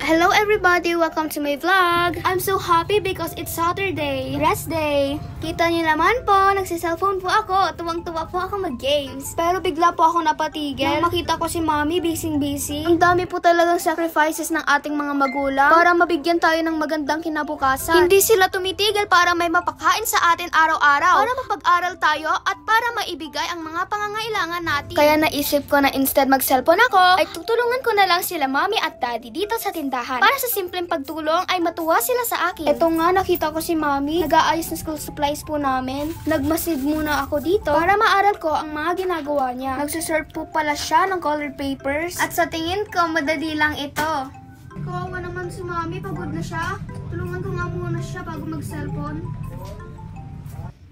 Hello everybody! Welcome to my vlog! I'm so happy because it's Saturday, rest day. Kita niyo naman po, nagsiselfone po ako. Tuwang-tuwa po ako mag-games. Pero bigla po ako napatigil. Nang makita ko si mommy busy-busy. Ang dami po talagang sacrifices ng ating mga magulang para mabigyan tayo ng magandang kinabukasan. Hindi sila tumitigil para may mapakain sa atin araw-araw. Para mapag-aral tayo at para maibigay ang mga pangangailangan natin. Kaya naisip ko na instead mag-cellphone ako, ay tutulungan ko na lang sila mommy at daddy dito sa tindahan. Para sa simpleng pagtulong ay matuwa sila sa akin. Ito nga, nakita ko si mommy. Nag-aayos ng school supplies po namin. Nagmasid muna ako dito para maaral ko ang mga ginagawa niya. Nagsuserve po pala siya ng colored papers. At sa tingin ko, madali lang ito. Kawawa naman si mommy. Pagod na siya. Tulungan ko nga muna siya bago mag-cellphone.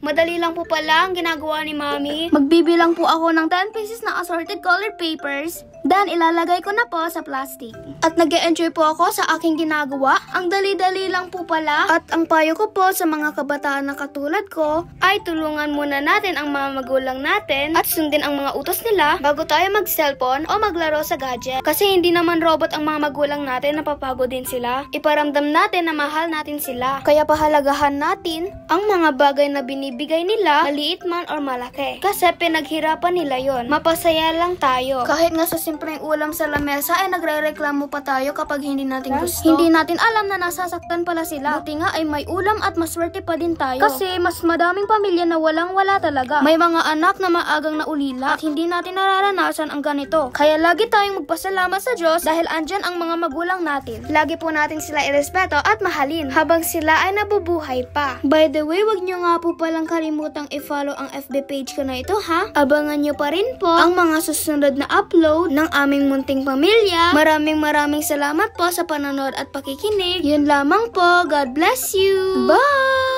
Madali lang po pala ang ginagawa ni mommy. Magbibilang po ako ng 10 pieces na assorted colored papers. Then, ilalagay ko na po sa plastic. At nag-e-enjoy po ako sa aking ginagawa. Ang dali-dali lang po pala. At ang payo ko po sa mga kabataan na katulad ko, ay tulungan muna natin ang mga magulang natin at sundin ang mga utos nila bago tayo mag-cellphone o maglaro sa gadget. Kasi hindi naman robot ang mga magulang natin, napapagod din sila. Iparamdam natin na mahal natin sila. Kaya pahalagahan natin ang mga bagay na binibigay nila, maliit man or malaki. Kasi pinaghirapan nila yon. Mapasaya lang tayo. Kahit nga sa simpleng ulam sa lamesa ay nagre-reklamo pa tayo kapag hindi natin gusto. Hindi natin alam na nasasaktan pala sila. Buti nga ay may ulam at maswerte pa din tayo. Kasi mas madaming pamilya na walang-wala talaga. May mga anak na maagang naulila at hindi natin nararanasan ang ganito. Kaya lagi tayong magpasalamat sa Diyos dahil andyan ang mga magulang natin. Lagi po natin sila irespeto at mahalin habang sila ay nabubuhay pa. By the way, wag nyo nga po palang kalimutang i-follow ang FB page ko na ito ha. Abangan nyo pa rin po ang mga susunod na upload ng aming munting pamilya. Maraming salamat po sa panonood at pakikinig. Yun lamang po. God bless you. Bye!